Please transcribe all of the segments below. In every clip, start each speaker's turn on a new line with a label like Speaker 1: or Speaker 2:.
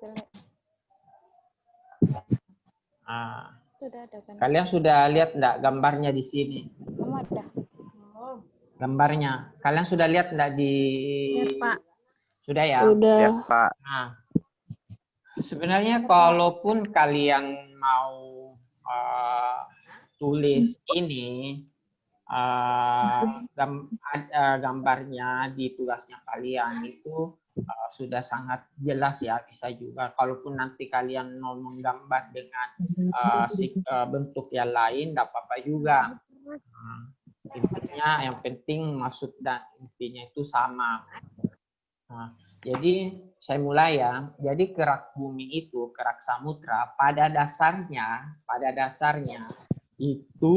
Speaker 1: jelek.
Speaker 2: Nah,
Speaker 1: Sudah ada kan?
Speaker 2: kalian sudah lihat enggak gambarnya di sini?
Speaker 1: Kamu ada?
Speaker 2: Gambarnya. Kalian sudah lihat enggak di...
Speaker 1: Ya, Pak.
Speaker 2: Sudah ya?
Speaker 1: Sudah.
Speaker 3: Ya, Pak.
Speaker 2: Nah, sebenarnya kalaupun kalian mau tulis ini, gambarnya di tugasnya kalian itu sudah sangat jelas ya, bisa juga. Kalaupun nanti kalian mau menggambar dengan bentuk yang lain, tidak apa-apa juga. Intinya yang penting maksud dan intinya itu sama. Nah, jadi saya mulai ya. Jadi kerak bumi itu, kerak samudra pada dasarnya itu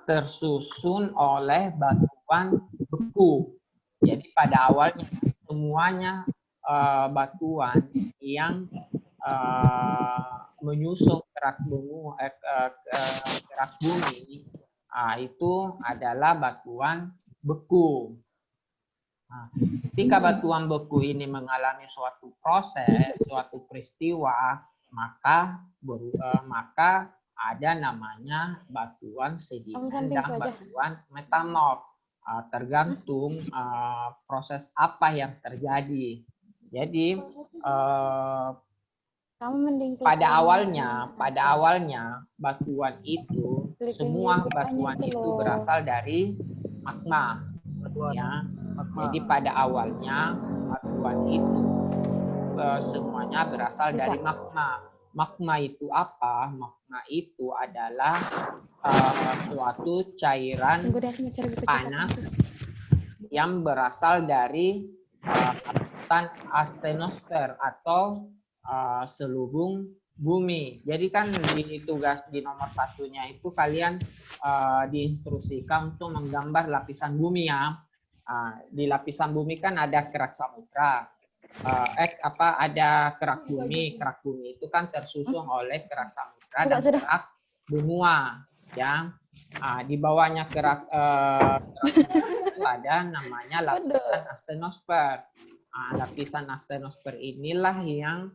Speaker 2: tersusun oleh batuan beku. Jadi pada awalnya semuanya batuan yang menyusun kerak bumi itu adalah batuan beku. Nah, ketika batuan beku ini mengalami suatu proses, suatu peristiwa, maka ada namanya batuan sedimen dan batuan metamorf. Tergantung proses apa yang terjadi. Jadi pada awalnya batuan itu, semua batuan itu berasal dari magma. Ya. Jadi pada awalnya batuan itu semuanya berasal dari magma. Magma itu apa? Magma itu adalah suatu cairan panas yang berasal dari lapisan astenosfer atau selubung bumi. Jadi kan di tugas di nomor 1-nya itu kalian diinstruksikan untuk menggambar lapisan bumi ya. Di lapisan bumi kan ada kerak samudra. Ada kerak bumi. Kerak bumi itu kan tersusun oleh kerak samudra dan kerak benua ya. Di bawahnya kerak itu ada namanya lapisan astenosfer. Lapisan astenosfer inilah yang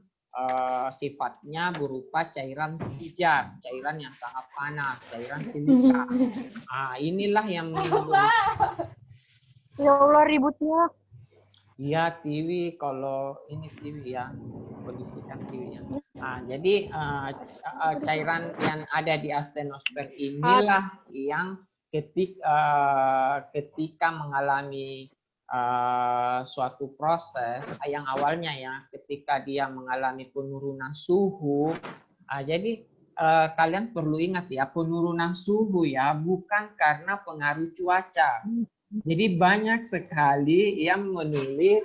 Speaker 2: sifatnya berupa cairan pijar, cairan yang sangat panas, cairan silika. Inilah yang
Speaker 1: ya Allah ributnya.
Speaker 2: Iya, TV kalau ini TV ya, kondisikan TV-nya. Jadi cairan yang ada di astenosfer inilah yang ketika mengalami suatu proses yang awalnya ya, ketika dia mengalami penurunan suhu. Jadi kalian perlu ingat ya, penurunan suhu ya bukan karena pengaruh cuaca. Jadi banyak sekali yang menulis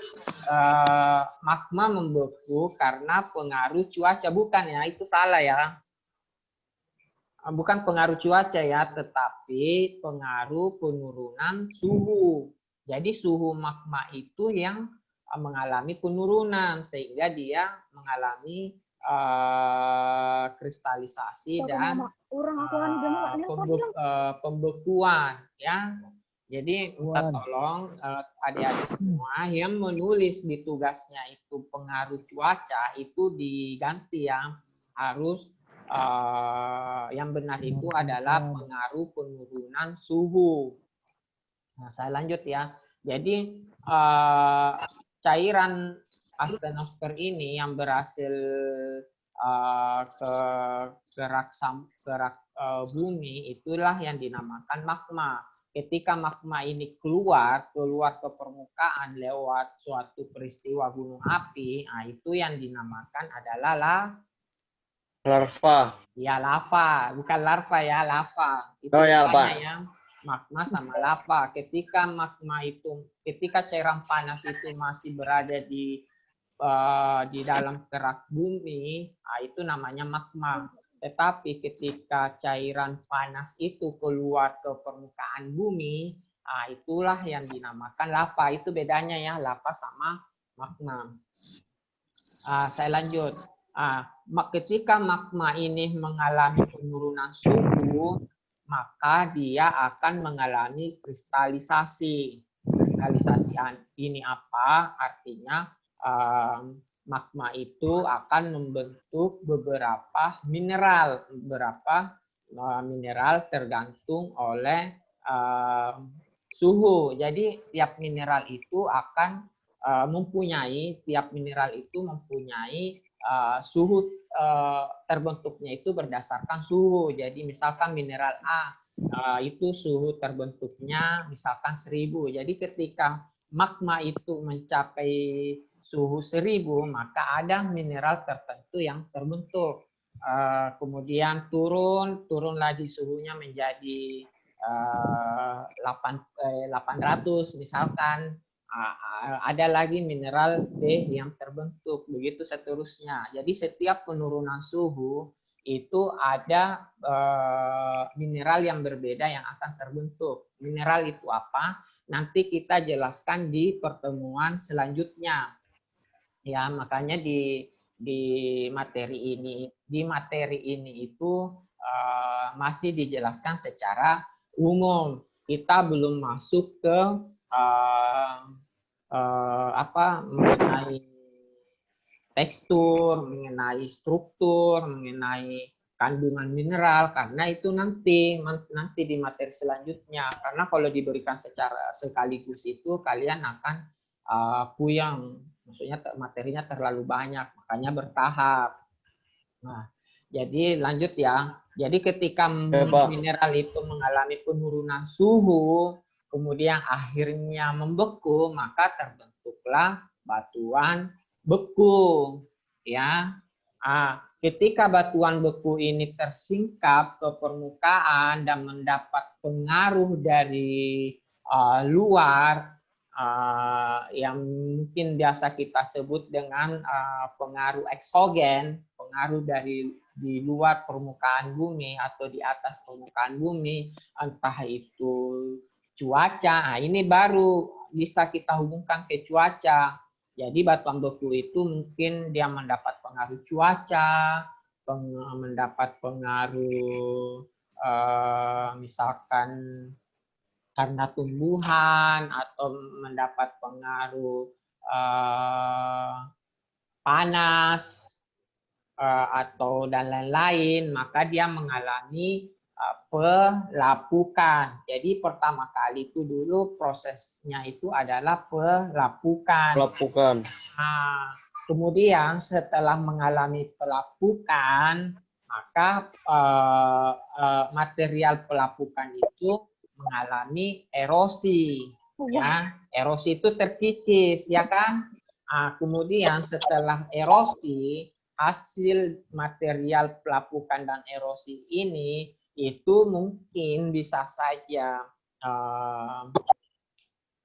Speaker 2: magma membeku karena pengaruh cuaca. Bukan ya, itu salah ya. Bukan pengaruh cuaca ya, tetapi pengaruh penurunan suhu. Jadi suhu magma itu yang mengalami penurunan sehingga dia mengalami kristalisasi dan pembekuan ya. Jadi minta tolong adik-adik semua yang menulis di tugasnya itu pengaruh cuaca itu diganti ya, harus yang benar itu adalah pengaruh penurunan suhu. Nah, saya lanjut ya. Jadi cairan astenosfer ini yang berhasil ke kerak bumi itulah yang dinamakan magma. Ketika magma ini keluar ke permukaan lewat suatu peristiwa gunung api, itu yang dinamakan adalah
Speaker 3: larva.
Speaker 2: Ya, lava, bukan larva ya, lava. Itu
Speaker 3: ya, Pak.
Speaker 2: Ya, magma sama lava. Ketika cairan panas itu masih berada di dalam kerak bumi, itu namanya magma. Tetapi ketika cairan panas itu keluar ke permukaan bumi, itulah yang dinamakan lava. Itu bedanya ya, lava sama magma. Saya lanjut. Ketika magma ini mengalami penurunan suhu, maka dia akan mengalami kristalisasi. Kristalisasi ini apa? Artinya magma itu akan membentuk beberapa mineral, mineral tergantung oleh suhu. Jadi tiap mineral itu akan tiap mineral itu mempunyai suhu terbentuknya itu berdasarkan suhu. Jadi misalkan mineral A itu suhu terbentuknya misalkan 1000. Jadi ketika magma itu mencapai suhu 1000, maka ada mineral tertentu yang terbentuk. Kemudian turun lagi suhunya menjadi 800 misalkan, ada lagi mineral D yang terbentuk, begitu seterusnya. Jadi setiap penurunan suhu itu ada mineral yang berbeda yang akan terbentuk. Mineral itu apa? Nanti kita jelaskan di pertemuan selanjutnya. Ya, makanya di materi ini itu masih dijelaskan secara umum. Kita belum masuk ke mengenai tekstur, mengenai struktur, mengenai kandungan mineral, karena itu nanti di materi selanjutnya. Karena kalau diberikan secara sekaligus itu kalian akan puyeng, maksudnya materinya terlalu banyak, makanya bertahap. Nah, jadi lanjut ya. Jadi ketika mineral itu mengalami penurunan suhu, kemudian akhirnya membeku, maka terbentuklah batuan beku. Ya, ketika batuan beku ini tersingkap ke permukaan dan mendapat pengaruh dari luar, yang mungkin biasa kita sebut dengan pengaruh eksogen, pengaruh dari di luar permukaan bumi atau di atas permukaan bumi, entah itu cuaca. Nah, ini baru bisa kita hubungkan ke cuaca. Jadi batuan beku itu mungkin dia mendapat pengaruh cuaca, mendapat pengaruh misalkan karena tumbuhan atau mendapat pengaruh panas atau dan lain-lain, maka dia mengalami pelapukan. Jadi pertama kali itu dulu prosesnya itu adalah pelapukan. Nah, kemudian setelah mengalami pelapukan, maka material pelapukan itu mengalami erosi. Ya, erosi itu terkikis, ya kan? Kemudian setelah erosi, hasil material pelapukan dan erosi ini itu mungkin bisa saja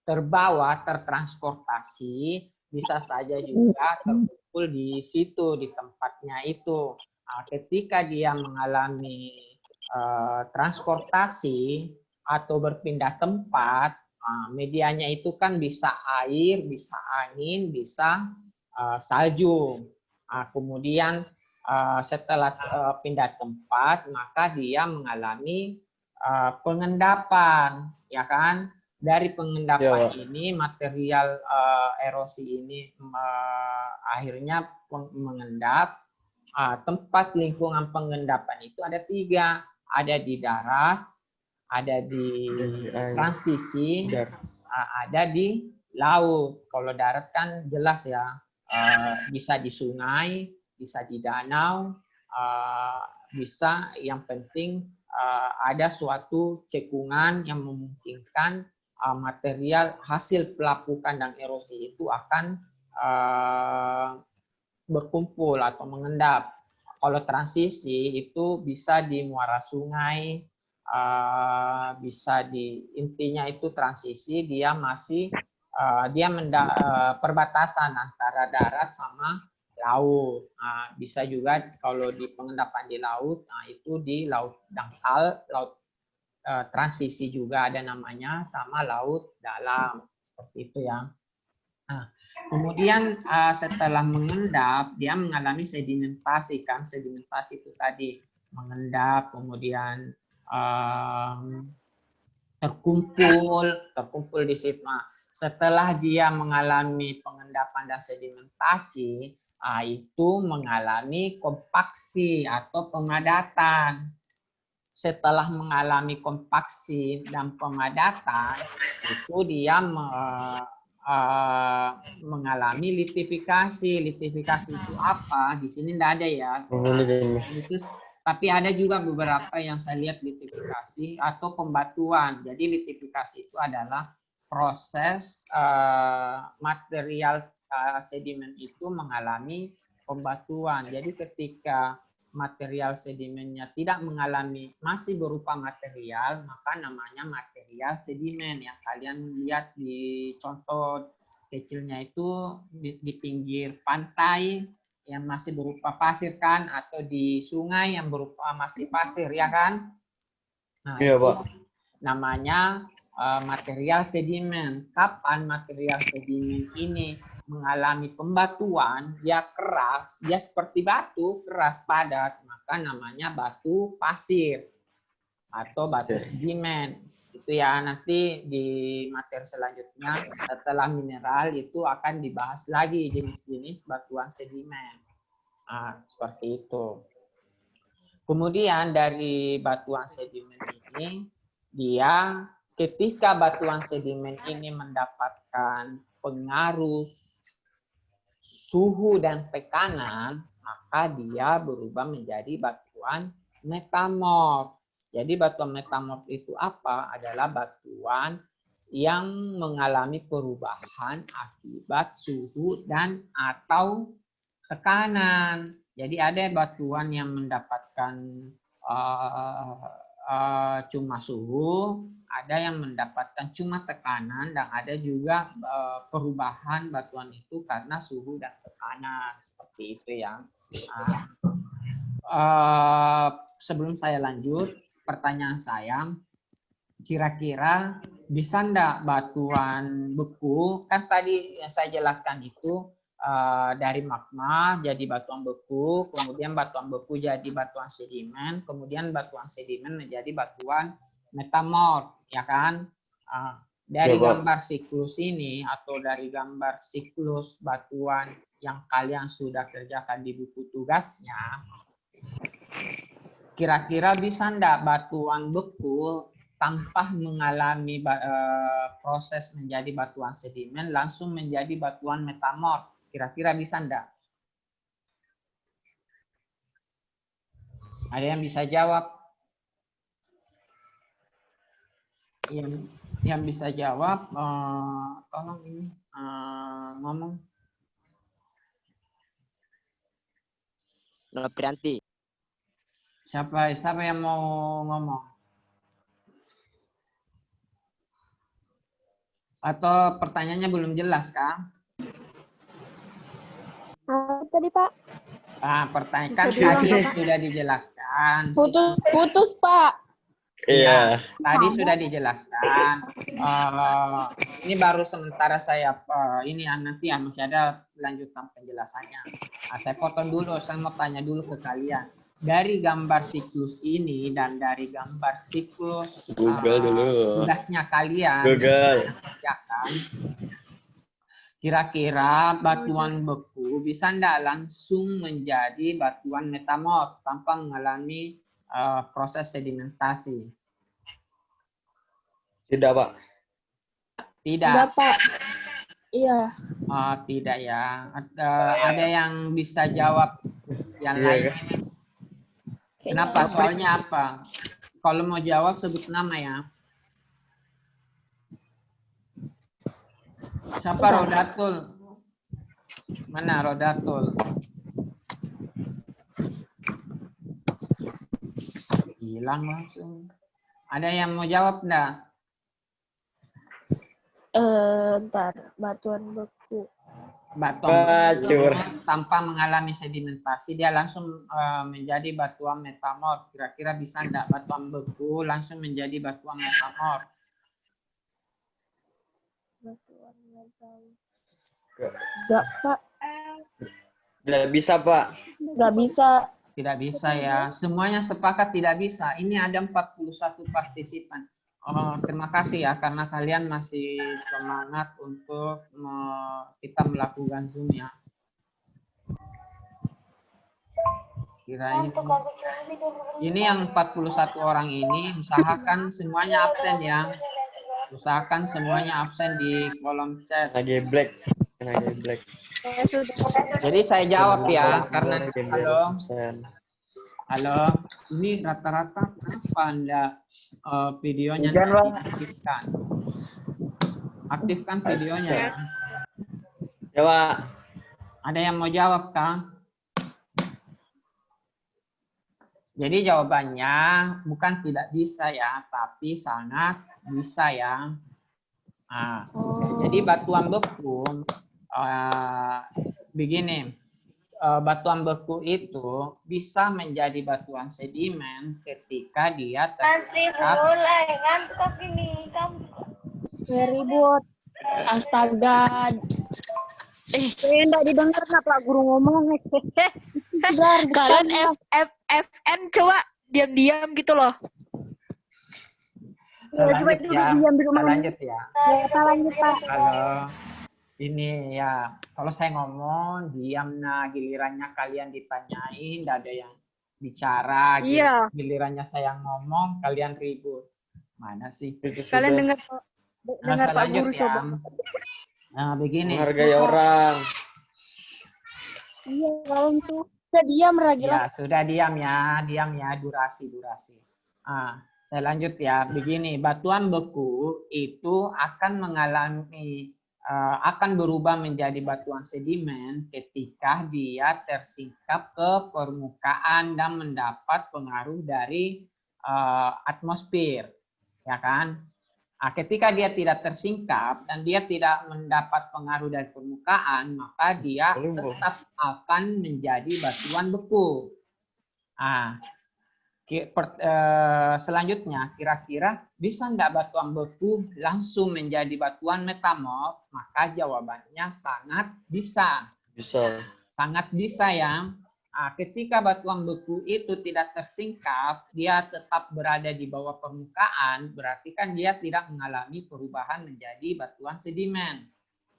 Speaker 2: tertransportasi, bisa saja juga terkumpul di situ, di tempatnya itu. Ketika dia mengalami transportasi atau berpindah tempat, medianya itu kan bisa air, bisa angin, bisa salju. Kemudian setelah pindah tempat, maka dia mengalami pengendapan, ya kan? Dari pengendapan ini, material erosi ini akhirnya mengendap. Tempat lingkungan pengendapan itu ada 3, ada di darat, ada di transisi, ada di laut. Kalau darat kan jelas ya, bisa di sungai, bisa di danau, bisa, yang penting ada suatu cekungan yang memungkinkan material hasil pelapukan dan erosi itu akan berkumpul atau mengendap. Kalau transisi itu bisa di muara sungai, bisa intinya itu transisi, dia masih perbatasan antara darat sama laut. Bisa juga kalau di pengendapan di laut, itu di laut dangkal, laut transisi juga ada namanya, sama laut dalam, seperti itu ya. Kemudian setelah mengendap, dia mengalami sedimentasi kan, sedimentasi itu tadi mengendap, kemudian terkumpul di situ. Setelah dia mengalami pengendapan dan sedimentasi, itu mengalami kompaksi atau pemadatan. Setelah mengalami kompaksi dan pemadatan, itu dia mengalami litifikasi. Litifikasi itu apa? Di sini tidak ada ya. Tapi ada juga beberapa yang saya lihat litifikasi atau pembatuan. Jadi litifikasi itu adalah proses material sedimen itu mengalami pembatuan. Jadi ketika material sedimennya tidak mengalami, masih berupa material, maka namanya material sedimen. Yang kalian lihat di contoh kecilnya itu di pinggir pantai yang masih berupa pasir kan, atau di sungai yang berupa masih pasir ya kan. Nah,
Speaker 3: Iya,
Speaker 2: itu
Speaker 3: Pak.
Speaker 2: namanya material sedimen. Kapan material sedimen ini mengalami pembatuan, dia keras, dia seperti batu, keras padat, maka namanya batu pasir atau batu sedimen. Itu ya, nanti di materi selanjutnya setelah mineral itu akan dibahas lagi jenis-jenis batuan sedimen. Seperti itu. Kemudian dari batuan sedimen ini, dia ketika batuan sedimen ini mendapatkan pengaruh suhu dan tekanan, maka dia berubah menjadi batuan metamorf. Jadi batuan metamorf itu apa? Adalah batuan yang mengalami perubahan akibat suhu dan atau tekanan. Jadi ada batuan yang mendapatkan cuma suhu, ada yang mendapatkan cuma tekanan, dan ada juga perubahan batuan itu karena suhu dan tekanan. Seperti itu ya. Sebelum saya lanjut, pertanyaan saya, kira-kira bisa enggak batuan beku, kan tadi yang saya jelaskan itu dari magma jadi batuan beku, kemudian batuan beku jadi batuan sedimen, kemudian batuan sedimen menjadi batuan metamorf, ya kan? Dari gambar siklus ini atau dari gambar siklus batuan yang kalian sudah kerjakan di buku tugasnya, kira-kira bisa enggak batuan beku tanpa mengalami proses menjadi batuan sedimen langsung menjadi batuan metamorf? Kira-kira bisa enggak? Ada yang bisa jawab? Yang bisa jawab, tolong ini ngomong.
Speaker 4: Noprianti.
Speaker 2: Siapa yang mau ngomong? Atau pertanyaannya belum jelas, Kang?
Speaker 1: Tadi Pak.
Speaker 2: Pertanyaan kan
Speaker 1: Bisa diulang,
Speaker 2: tadi
Speaker 1: Pak?
Speaker 2: sudah dijelaskan.
Speaker 1: Putus Pak.
Speaker 2: Iya, tadi sudah dijelaskan. Ini baru sementara saya ini nanti ya masih ada lanjutan penjelasannya. Saya potong dulu, saya mau tanya dulu ke kalian. Dari gambar siklus ini dan dari gambar siklus tugasnya kalian, kira-kira batuan beku bisa enggak langsung menjadi batuan metamorf tanpa mengalami proses sedimentasi?
Speaker 3: Tidak, Pak.
Speaker 2: Tidak.
Speaker 1: Enggak Pak. Iya.
Speaker 2: Tidak ya. Ada yang bisa jawab yang lain? Kenapa? Soalnya apa? Kalau mau jawab sebut nama ya. Siapa Rodatul? Mana Rodatul? Hilang langsung. Ada yang mau jawab enggak?
Speaker 1: Ntar batuan beku.
Speaker 2: Batuan beku tanpa mengalami sedimentasi dia langsung menjadi batuan metamorf. Kira-kira bisa enggak batuan beku langsung menjadi batuan metamorf?
Speaker 1: Batuan metamorf. Enggak Pak.
Speaker 3: Tidak bisa, Pak.
Speaker 1: Enggak bisa.
Speaker 2: Tidak bisa ya. Semuanya sepakat tidak bisa. Ini ada 41 partisipan. Terima kasih ya karena kalian masih semangat untuk kita melakukan Zoom ya. Kirain ini yang 41 orang ini usahakan semuanya absen ya. Usahakan semuanya absen di kolom chat.
Speaker 3: Kena geblek. Kena geblek.
Speaker 1: Saya sudah.
Speaker 2: Jadi saya jawab ya karena halo.
Speaker 3: Absen.
Speaker 2: Halo, ini rata-rata kenapa Anda videonya
Speaker 4: Hujan, Bang.
Speaker 2: diaktifkan? Aktifkan videonya ya.
Speaker 3: Ya, Pak.
Speaker 2: Ada yang mau jawab, Kang? Jadi jawabannya bukan tidak bisa ya, tapi sangat bisa ya. Nah, jadi batuan beku begini. Batuan beku itu bisa menjadi batuan sedimen ketika dia terserap.
Speaker 5: ngantuk ini kamu.
Speaker 1: Ribut. Astaga.
Speaker 4: Enggak didengar Pak guru ngomong.
Speaker 1: Kalian
Speaker 4: FN coba diam-diam gitu loh.
Speaker 2: Lanjut ya. Kita lanjut ya.
Speaker 1: Kita lanjut, Pak.
Speaker 2: Halo. Ini ya, kalau saya ngomong diam, nah gilirannya kalian ditanyain, tidak ada yang bicara,
Speaker 4: Iya.
Speaker 2: gilirannya saya ngomong, kalian ribut. Mana sih?
Speaker 4: Kalian dengar
Speaker 2: Saya
Speaker 4: Pak
Speaker 2: lanjut
Speaker 4: Guru
Speaker 2: ya.
Speaker 4: coba.
Speaker 2: Nah, begini.
Speaker 3: Menghargai orang.
Speaker 1: Iya, kalian tuh. Udah diam lagi
Speaker 2: Ya,
Speaker 1: lah.
Speaker 2: sudah diam ya, durasi. Saya lanjut ya. Begini, batuan beku itu akan berubah menjadi batuan sedimen ketika dia tersingkap ke permukaan dan mendapat pengaruh dari atmosfer, ya kan? Nah, ketika dia tidak tersingkap dan dia tidak mendapat pengaruh dari permukaan, maka dia tetap akan menjadi batuan beku. Nah, selanjutnya, kira-kira bisa enggak batuan beku langsung menjadi batuan metamorf? Maka jawabannya sangat bisa.
Speaker 3: Bisa.
Speaker 2: Sangat bisa ya. Nah, ketika batuan beku itu tidak tersingkap, dia tetap berada di bawah permukaan, berarti kan dia tidak mengalami perubahan menjadi batuan sedimen.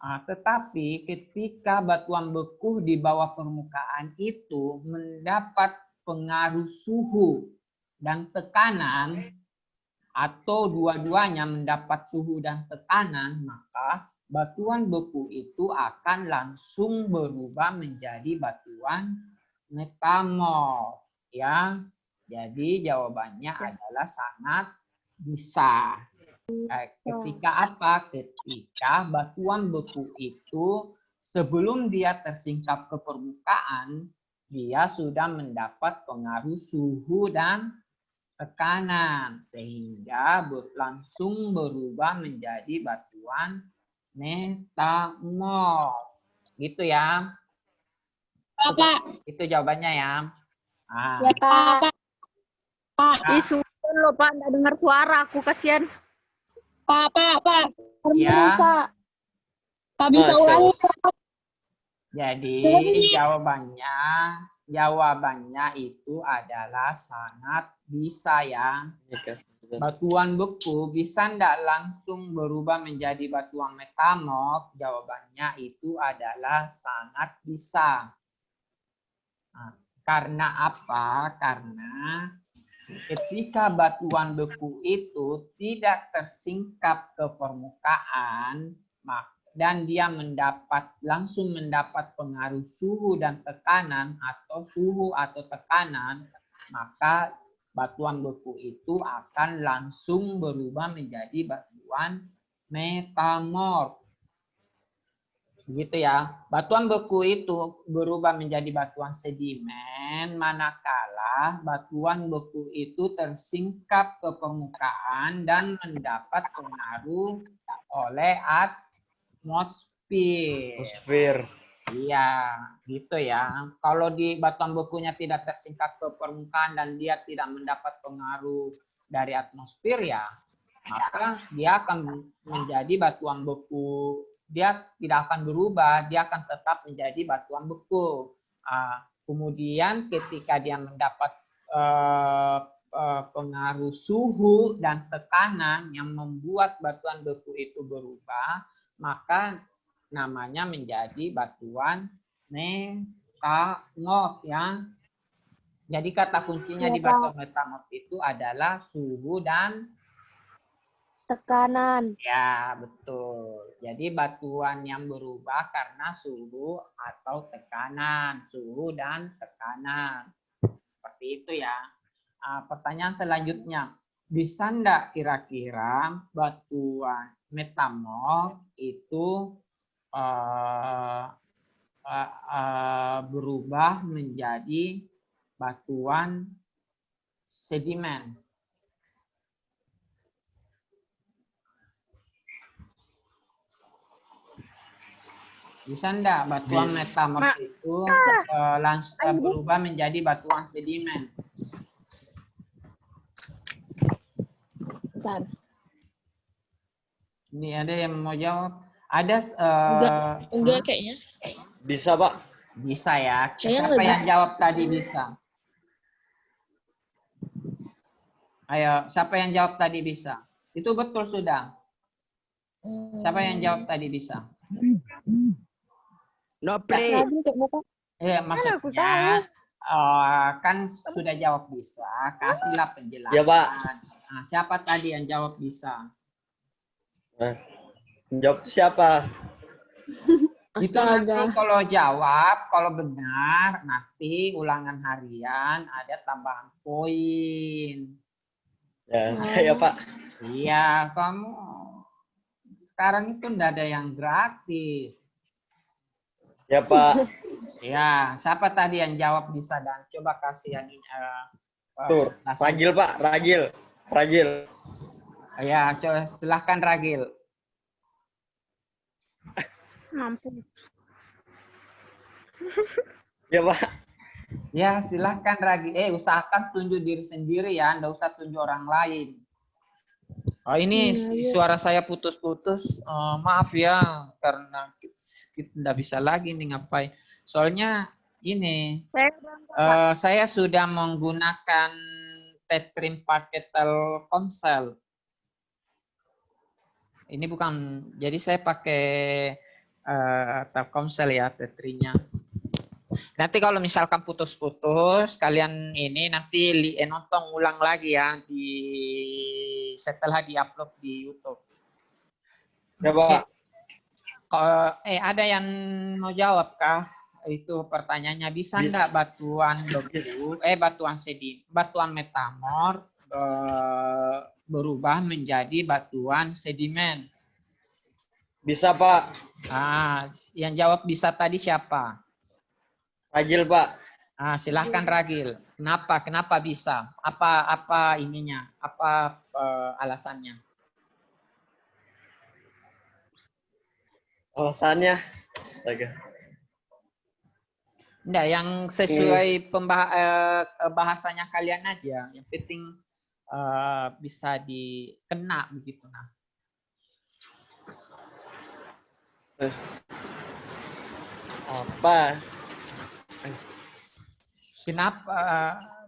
Speaker 2: Nah, tetapi ketika batuan beku di bawah permukaan itu mendapat pengaruh suhu dan tekanan, atau dua-duanya mendapat suhu dan tekanan, maka batuan beku itu akan langsung berubah menjadi batuan metamorf ya. Jadi jawabannya adalah sangat bisa. Ketika apa? Ketika batuan beku itu sebelum dia tersingkap ke permukaan, dia sudah mendapat pengaruh suhu dan tekanan sehingga langsung berubah menjadi batuan metamorf. Gitu ya.
Speaker 5: Pak.
Speaker 2: Itu jawabannya ya. Nah,
Speaker 1: Ya, Pak.
Speaker 4: Ih, susun loh Pak, nggak dengar suara aku, kasihan.
Speaker 5: Pak.
Speaker 2: ya.
Speaker 5: Pak bisa ulangi.
Speaker 2: Jadi jawabannya itu adalah sangat bisa ya. Batuan beku bisa enggak langsung berubah menjadi batuan metamorf? Jawabannya itu adalah sangat bisa. Nah, karena apa? Karena ketika batuan beku itu tidak tersingkap ke permukaan, dan dia langsung mendapat pengaruh suhu dan tekanan atau suhu atau tekanan, maka batuan beku itu akan langsung berubah menjadi batuan metamorf. Begitu ya. Batuan beku itu berubah menjadi batuan sedimen manakala batuan beku itu tersingkap ke permukaan dan mendapat pengaruh oleh atmosfer. Iya, gitu ya. Kalau di batuan bekunya tidak tersingkap ke permukaan dan dia tidak mendapat pengaruh dari atmosfer ya, maka dia akan menjadi batuan beku. Dia tidak akan berubah, dia akan tetap menjadi batuan beku. Kemudian ketika dia mendapat pengaruh suhu dan tekanan yang membuat batuan beku itu berubah, maka namanya menjadi batuan metamorf ya. Jadi kata kuncinya di batuan metamorf itu adalah suhu dan
Speaker 1: Tekanan.
Speaker 2: ya, betul. Jadi batuan yang berubah karena suhu atau tekanan, suhu dan tekanan. Seperti itu ya. Pertanyaan selanjutnya, bisa enggak kira-kira batuan metamorf itu berubah menjadi batuan sedimen? Bisa enggak batuan metamorf itu berubah menjadi batuan sedimen?
Speaker 1: Bentar.
Speaker 2: Ini ada yang mau jawab? Ada
Speaker 1: Enggak kayaknya.
Speaker 3: Bisa, Pak.
Speaker 2: bisa ya.
Speaker 1: Kayaknya
Speaker 2: Siapa
Speaker 1: enggak
Speaker 2: yang jawab tadi bisa? Ayo, siapa yang jawab tadi bisa? Itu betul sudah. Siapa yang jawab tadi bisa?
Speaker 4: No play.
Speaker 2: Maksudnya kan sudah jawab bisa, kasihlah penjelasan.
Speaker 3: Ya, Pak.
Speaker 2: Nah, siapa tadi yang jawab bisa?
Speaker 3: Nah, jawab siapa?
Speaker 2: Itu nanti kalau jawab, kalau benar, nanti ulangan harian ada tambahan poin.
Speaker 3: Ya, saya, Pak.
Speaker 2: Iya, kamu sekarang itu enggak ada yang gratis.
Speaker 3: Ya, Pak.
Speaker 2: Ya, siapa tadi yang jawab bisa dan coba kasih yang
Speaker 3: Tuh, Ragil, Pak. Ragil.
Speaker 2: Ya, coba silahkan Ragil.
Speaker 4: Mampu.
Speaker 3: Ya, Pak.
Speaker 2: Ya, silahkan Ragil. Usahakan tunjuk diri sendiri ya, enggak usah tunjuk orang lain. Oh, ini suara saya putus-putus. Maaf ya, karena kita enggak bisa lagi nih ngapain. Soalnya ini saya sudah menggunakan Tetrim pakai Telkomsel. Ini bukan, jadi saya pakai Telkomsel ya Tetrinya. Nanti kalau misalkan putus-putus, kalian ini nanti nonton ulang lagi ya setelah diupload di YouTube.
Speaker 3: Ya, Pak.
Speaker 2: Ada yang mau jawab kah? Itu pertanyaannya, bisa enggak batuan beku, batuan metamorf berubah menjadi batuan sedimen?
Speaker 3: Bisa, Pak.
Speaker 2: Yang jawab bisa tadi siapa?
Speaker 3: Ragil, Pak.
Speaker 2: Silahkan Ragil. Kenapa bisa? Apa ininya? Apa alasannya?
Speaker 3: Alasannya, astaga.
Speaker 2: Enggak, yang sesuai bahasanya kalian aja. Yang penting bisa dikena begitu. Nah.
Speaker 3: Apa?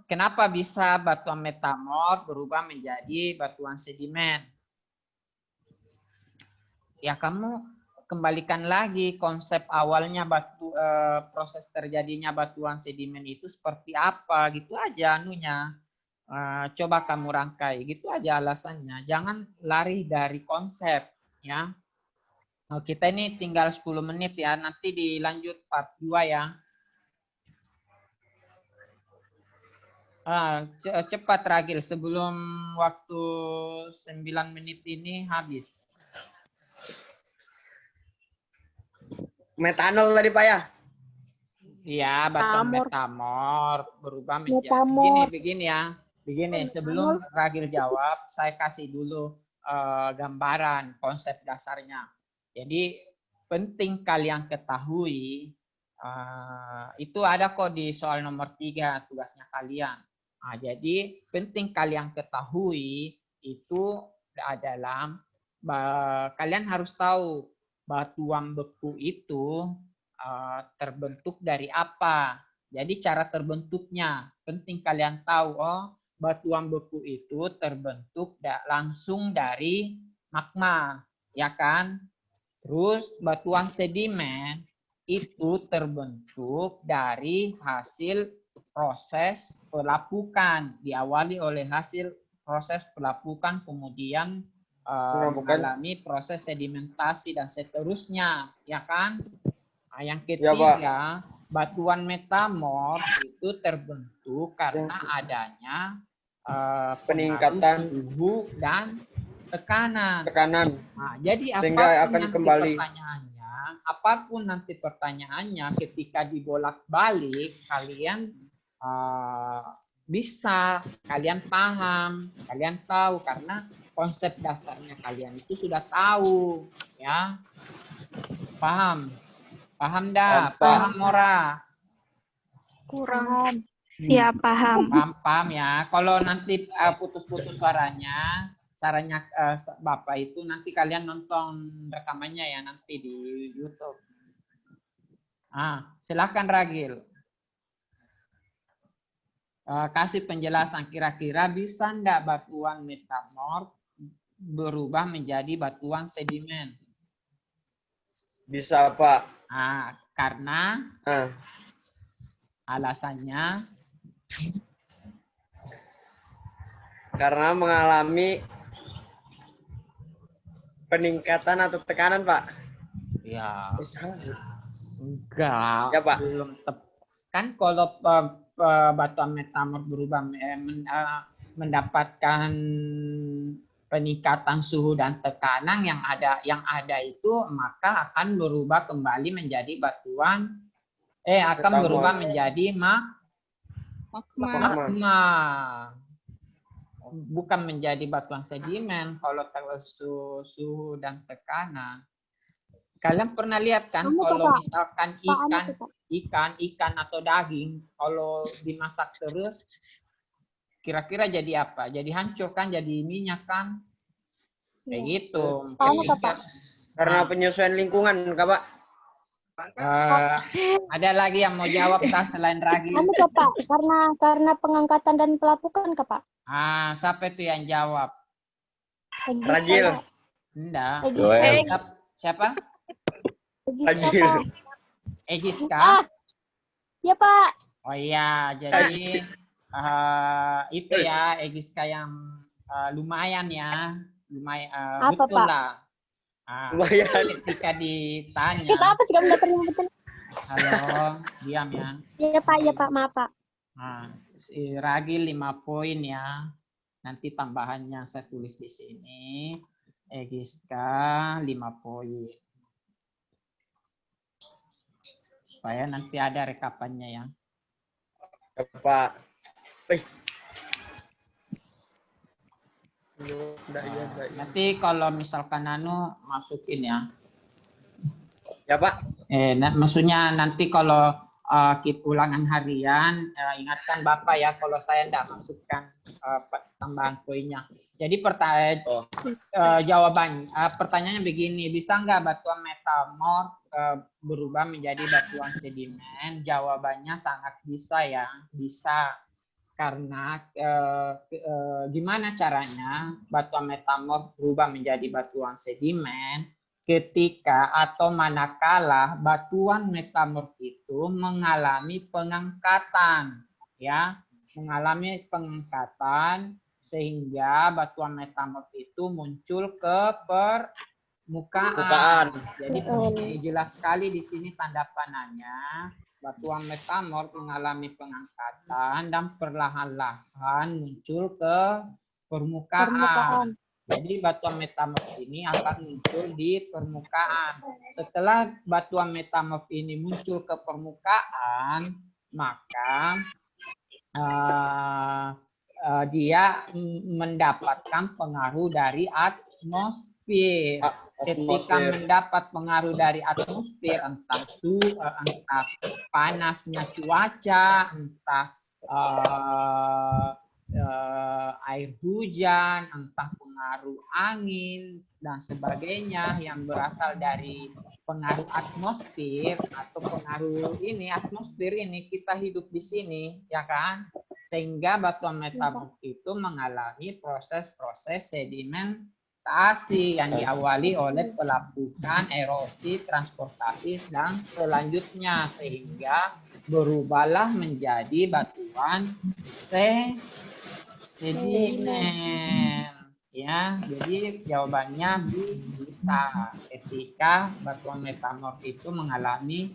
Speaker 2: Kenapa bisa batuan metamorf berubah menjadi batuan sedimen? Ya, kamu kembalikan lagi konsep awalnya proses terjadinya batuan sedimen itu seperti apa, gitu aja anunya. Coba kamu rangkai, gitu aja alasannya. Jangan lari dari konsep, ya. Kita ini tinggal 10 menit ya, nanti dilanjut part 2 ya. Cepat Ragil, sebelum waktu 9 menit ini habis.
Speaker 3: Metanol tadi, Pak ya?
Speaker 2: Iya, batuan metamorf berubah menjadi begini ya. Begini, sebelum Ragil jawab, saya kasih dulu gambaran konsep dasarnya. Jadi penting kalian ketahui, itu ada kok di soal nomor 3 tugasnya kalian. Jadi penting kalian ketahui itu adalah kalian harus tahu batuan beku itu terbentuk dari apa. Jadi cara terbentuknya penting kalian tahu. batuan beku itu terbentuk langsung dari magma, ya kan? Terus batuan sedimen itu terbentuk dari hasil proses pelapukan, diawali oleh hasil proses pelapukan, kemudian mengalami proses sedimentasi dan seterusnya, ya kan? Nah, yang ketiga, batuan metamorf itu terbentuk karena adanya
Speaker 3: peningkatan
Speaker 2: suhu dan tekanan. Nah, jadi
Speaker 3: sehingga akan kembali.
Speaker 2: Apapun nanti pertanyaannya, ketika dibolak-balik, kalian bisa, kalian paham, kalian tahu karena konsep dasarnya kalian itu sudah tahu, ya. Paham? Paham dah? Paham Mora?
Speaker 4: Kurang. Siap, paham.
Speaker 2: Paham ya. Kalau nanti putus-putus suaranya, sarannya Bapak itu nanti kalian nonton rekamannya ya nanti di YouTube. Silakan Ragil. Kasih penjelasan kira-kira bisa enggak batuan metamorf berubah menjadi batuan sedimen?
Speaker 3: Bisa, Pak.
Speaker 2: Karena alasannya
Speaker 3: karena mengalami peningkatan atau tekanan, Pak.
Speaker 2: Ya. Enggak.
Speaker 3: Ya, Pak.
Speaker 2: Belum kan kalau batuan metamorf berubah mendapatkan peningkatan suhu dan tekanan yang ada itu, maka akan berubah kembali menjadi batuan berubah menjadi magma. Bukan menjadi batuan sedimen kalau suhu dan tekanan. Kalian pernah lihat kan kalau misalkan ikan atau daging kalau dimasak terus kira-kira jadi apa? Jadi hancur kan, jadi minyak kan? Kayak gitu.
Speaker 3: Karena penyesuaian lingkungan, Pak.
Speaker 2: Ada lagi yang mau jawab selain Ragi?
Speaker 4: Pak, karena pengangkatan dan pelapukan, Pak.
Speaker 2: Siapa itu yang jawab?
Speaker 3: Ragil.
Speaker 2: Enggak. Siapa?
Speaker 3: Ragil.
Speaker 2: Egiska?
Speaker 4: Ya, Pak.
Speaker 2: Oh iya, jadi itu ya Egiska yang lumayan ya. Lumayan betul
Speaker 4: Pak?
Speaker 2: lah.
Speaker 3: Lumayan.
Speaker 2: Ketika ditanya.
Speaker 4: Kita apa sih kamu datang betul?
Speaker 2: Halo, diam ya.
Speaker 4: Iya Pak, maaf Pak.
Speaker 2: Si Ragil 5 poin ya. Nanti tambahannya saya tulis di sini. Egiska 5 poin. Supaya nanti ada rekapannya ya.
Speaker 3: Pak.
Speaker 2: Nanti kalau misalkan masukin ya.
Speaker 3: Ya Pak.
Speaker 2: Maksudnya nanti kalau kita ulangan harian, ingatkan Bapak ya kalau saya tidak masukkan tambahan poinnya. Jadi pertanyaannya begini, bisa nggak batuan metamorf berubah menjadi batuan sedimen? Jawabannya sangat bisa ya, bisa. Karena gimana caranya batuan metamorf berubah menjadi batuan sedimen? Ketika atau manakala batuan metamorf itu mengalami pengangkatan, ya, mengalami pengangkatan sehingga batuan metamorf itu muncul ke permukaan. Jadi jelas sekali di sini tanda panahnya. Batuan metamorf mengalami pengangkatan dan perlahan-lahan muncul ke permukaan. Jadi batuan metamorf ini akan muncul di permukaan. Setelah batuan metamorf ini muncul ke permukaan, maka dia mendapatkan pengaruh dari atmosfer. Ketika mendapat pengaruh dari atmosfer, entah panasnya cuaca, entah air hujan, entah pengaruh angin dan sebagainya yang berasal dari pengaruh atmosfer atau pengaruh ini atmosfer ini kita hidup di sini, ya kan? sehingga batuan metamorf itu mengalami proses-proses sedimentasi yang diawali oleh pelapukan, erosi, transportasi, dan selanjutnya sehingga berubahlah menjadi batuan sedimen. Ya, jadi jawabannya bisa ketika batuan metamorf itu mengalami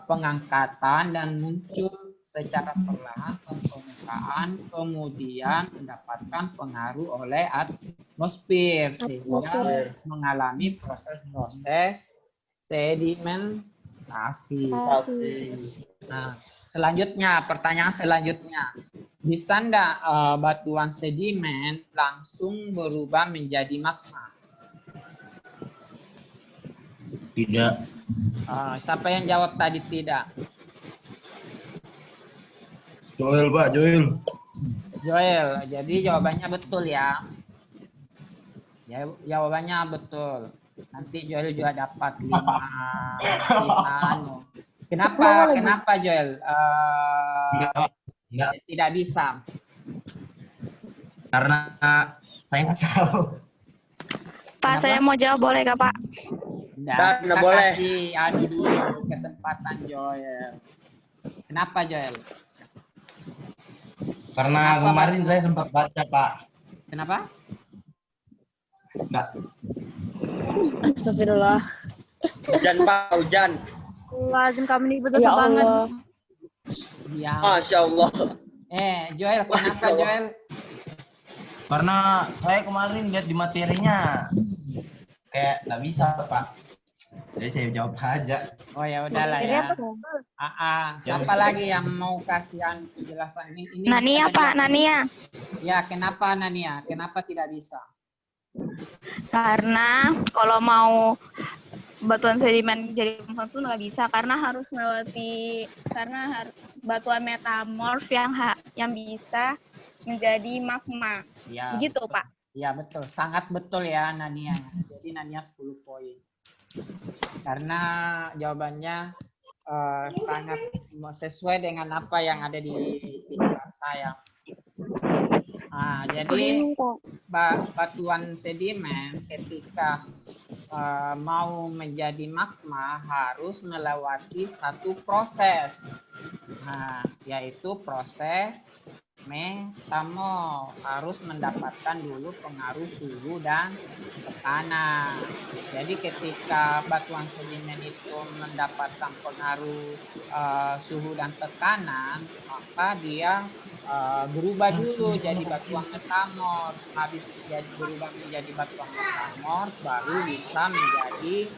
Speaker 2: pengangkatan dan muncul secara perlahan ke permukaan, kemudian mendapatkan pengaruh oleh atmosfer sehingga mengalami proses-proses sedimentasi. Nah, selanjutnya, pertanyaan selanjutnya, bisa enggak batuan sedimen langsung berubah menjadi magma?
Speaker 6: Tidak.
Speaker 2: Siapa yang jawab tadi tidak?
Speaker 6: Joel, Pak, Joel.
Speaker 2: Joel, jadi jawabannya betul ya. Jawabannya betul. Nanti Joel juga dapat 5 anu. Kenapa Joel?
Speaker 6: Enggak.
Speaker 2: Tidak bisa.
Speaker 6: Karena saya nggak tahu.
Speaker 4: Pak, saya mau jawab boleh Kak, Pak?
Speaker 2: Nah,
Speaker 3: Nggak boleh.
Speaker 2: kasih anu dulu kesempatan Joel. Kenapa Joel?
Speaker 6: Karena
Speaker 2: Kenapa,
Speaker 6: kemarin saya sempat baca, Pak.
Speaker 2: Kenapa?
Speaker 6: Enggak.
Speaker 1: Astagfirullah.
Speaker 3: Hujan, Pak, hujan.
Speaker 4: Lazim kami ini betul
Speaker 1: Ya
Speaker 4: banget.
Speaker 1: Allah.
Speaker 2: Ya.
Speaker 3: Masya Allah.
Speaker 2: Joel, kenapa
Speaker 3: Masya Allah.
Speaker 2: Joel?
Speaker 6: Karena saya kemarin lihat di materinya kayak nggak bisa, Pak. Jadi saya jawab aja.
Speaker 2: Oh ya udahlah ya. Siapa lagi yang mau kasihan penjelasan ini?
Speaker 4: Nania, Pak, Nania.
Speaker 2: Ya, kenapa Nania? Kenapa tidak bisa?
Speaker 4: Karena kalau mau batuan sedimen jadi magma itu nggak bisa karena harus melewati batuan metamorf yang bisa menjadi magma.
Speaker 2: Ya.
Speaker 4: Begitu, Pak.
Speaker 2: Ya, betul. Sangat betul ya Nania. Jadi Nania 10 poin. Karena jawabannya sangat sesuai dengan apa yang ada di pikiran saya. Jadi batuan sedimen ketika mau menjadi magma harus melewati satu proses, yaitu proses metamorf, harus mendapatkan dulu pengaruh suhu dan tekanan. Jadi ketika batuan sedimen itu mendapatkan pengaruh suhu dan tekanan, maka dia berubah dulu jadi batuan metamorf. Habis berubah menjadi batuan metamorf, baru bisa menjadi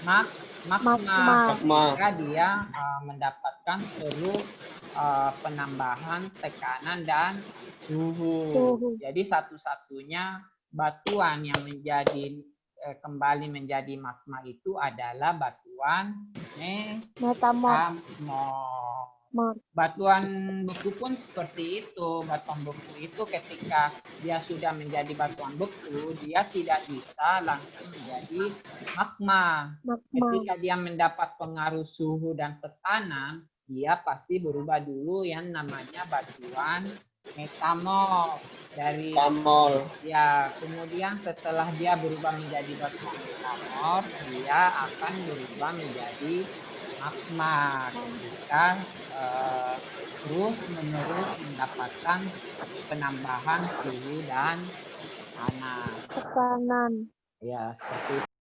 Speaker 2: magma. Maka dia mendapatkan terus penambahan tekanan dan suhu. Jadi satu-satunya batuan yang kembali menjadi magma itu adalah batuan metamorf. Batuan beku pun seperti itu. Batuan beku itu ketika dia sudah menjadi batuan beku, dia tidak bisa langsung menjadi magma. Ketika dia mendapat pengaruh suhu dan tekanan, dia pasti berubah dulu yang namanya batuan metamorf. Ya, kemudian setelah dia berubah menjadi batuan metamorf, dia akan berubah menjadi magma ketika terus menerus mendapatkan penambahan suhu dan tekanan. Ya, seperti